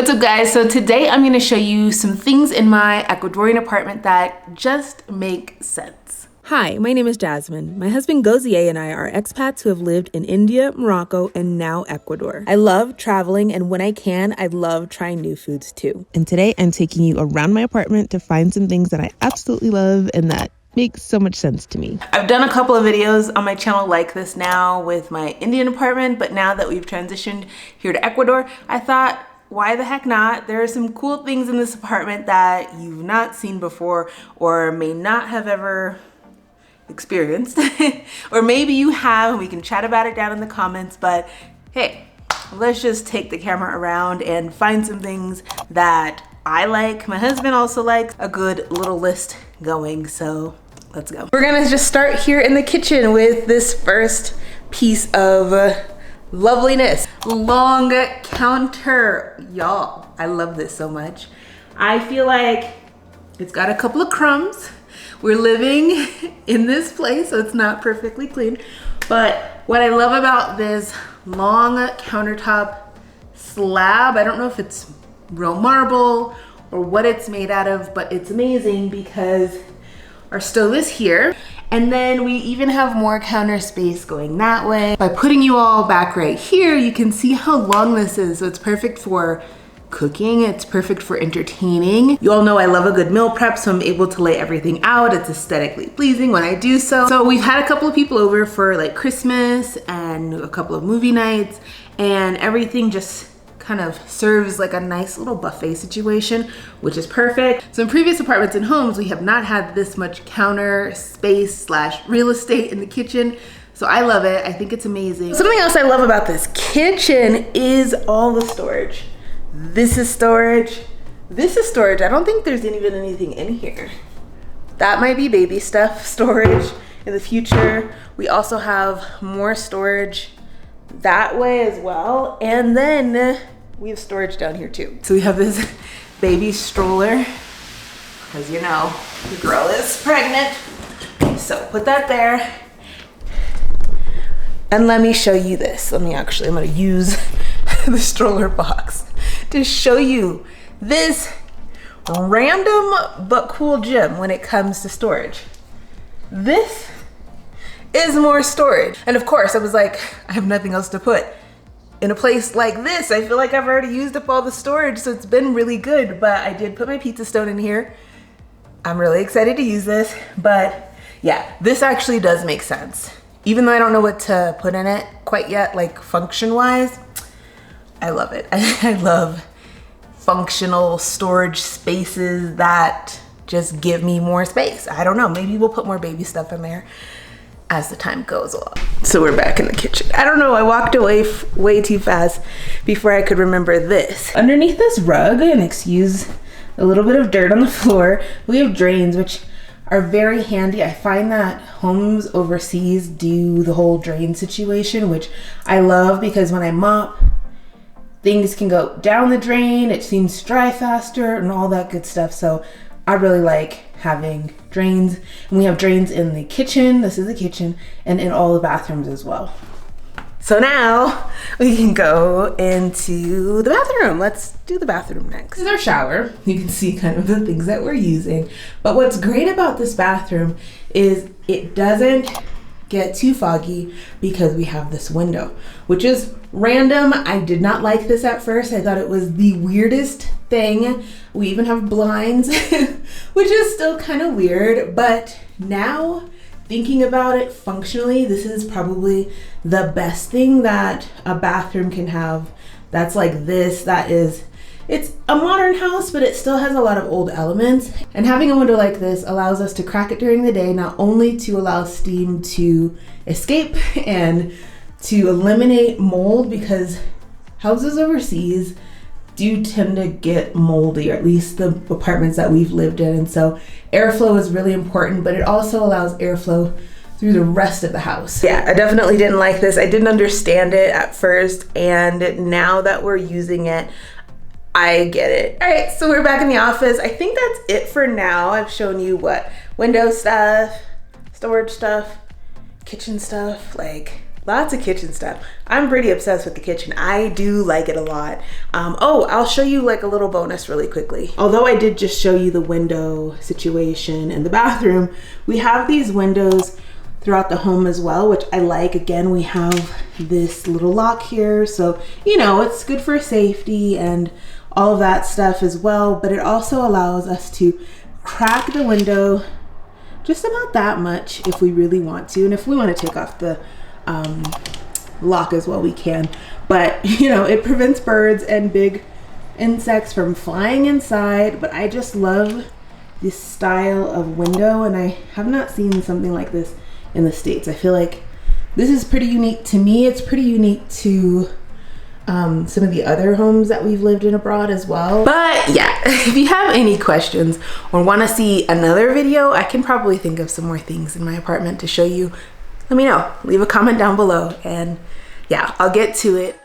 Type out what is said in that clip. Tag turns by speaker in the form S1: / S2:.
S1: What's up guys? So today I'm going to show you some things in my Ecuadorian apartment that just make sense.
S2: Hi, my name is Jasmine. My husband Gozier and I are expats who have lived in India, Morocco, and now Ecuador. I love traveling, and when I can, I love trying new foods too.
S3: And today I'm taking you around my apartment to find some things that I absolutely love and that makes so much sense to me.
S1: I've done a couple of videos on my channel like this now with my Indian apartment, but now that we've transitioned here to Ecuador, I thought, why the heck not? There are some cool things in this apartment that you've not seen before or may not have ever experienced. Or maybe you have, and we can chat about it down in the comments, but hey, let's just take the camera around and find some things that I like, my husband also likes, a good little list going, so let's go. We're gonna just start here in the kitchen with this first piece of loveliness. Long counter, y'all. I love this so much. I feel like it's got a couple of crumbs. We're living in this place, so it's not perfectly clean. But what I love about this long countertop slab, I don't know if it's real marble or what it's made out of, but it's amazing because our stove is here. And then we even have more counter space going that way. By putting you all back right here, you can see how long this is. So it's perfect for cooking, it's perfect for entertaining. You all know I love a good meal prep, so I'm able to lay everything out. It's aesthetically pleasing when I do so. So we've had a couple of people over for like Christmas and a couple of movie nights, and everything just kind of serves like a nice little buffet situation, which is perfect. So in previous apartments and homes, we have not had this much counter space slash real estate in the kitchen. So I love it, I think it's amazing. Something else I love about this kitchen is all the storage. This is storage. This is storage. I don't think there's even anything in here. That might be baby stuff storage in the future. We also have more storage that way as well. And then we have storage down here too. So we have this baby stroller, because you know, the girl is pregnant. So put that there. And let me show you this. I'm gonna use the stroller box to show you this random but cool gem when it comes to storage. This is more storage. And of course, I was like, I have nothing else to put. In a place like this, I feel like I've already used up all the storage, so it's been really good, but I did put my pizza stone in here. I'm really excited to use this, but yeah, this actually does make sense. Even though I don't know what to put in it quite yet, like function-wise, I love it. I love functional storage spaces that just give me more space. I don't know, maybe we'll put more baby stuff in there as the time goes on. So we're back in the kitchen. I don't know, I walked away way too fast before I could remember this. Underneath this rug, and excuse a little bit of dirt on the floor, we have drains, which are very handy. I find that homes overseas do the whole drain situation, which I love because when I mop, things can go down the drain, it seems to dry faster and all that good stuff. So I really like having drains. And we have drains in the kitchen, this is the kitchen, and in all the bathrooms as well. So now we can go into the bathroom. Let's do the bathroom next. This is our shower. You can see kind of the things that we're using. But what's great about this bathroom is it doesn't get too foggy because we have this window, which is random. I did not like this at first. I thought it was the weirdest thing. We even have blinds, which is still kind of weird, but now thinking about it functionally, this is probably the best thing that a bathroom can have. That's like this, it's a modern house, but it still has a lot of old elements. And having a window like this allows us to crack it during the day, not only to allow steam to escape and to eliminate mold, because houses overseas do tend to get moldy, or at least the apartments that we've lived in. And so airflow is really important, but it also allows airflow through the rest of the house. Yeah, I definitely didn't like this. I didn't understand it at first, and now that we're using it, I get it. All right, so we're back in the office. I think that's it for now. I've shown you what window stuff, storage stuff, kitchen stuff, like Lots of kitchen stuff. I'm pretty obsessed with the kitchen. I do like it a lot. Oh, I'll show you like a little bonus really quickly. Although I did just show you the window situation and the bathroom, we have these windows throughout the home as well, which I like. Again, we have this little lock here, so you know, it's good for safety and all of that stuff as well, but it also allows us to crack the window just about that much if we really want to, and if we want to take off the lock as well, we can. But you know, it prevents birds and big insects from flying inside. But I just love this style of window, and I have not seen something like this in the States. I feel like this is pretty unique to me. It's pretty unique to some of the other homes that we've lived in abroad as well. But yeah, if you have any questions or want to see another video, I can probably think of some more things in my apartment to show you. Let me know. Leave a comment down below, and yeah, I'll get to it.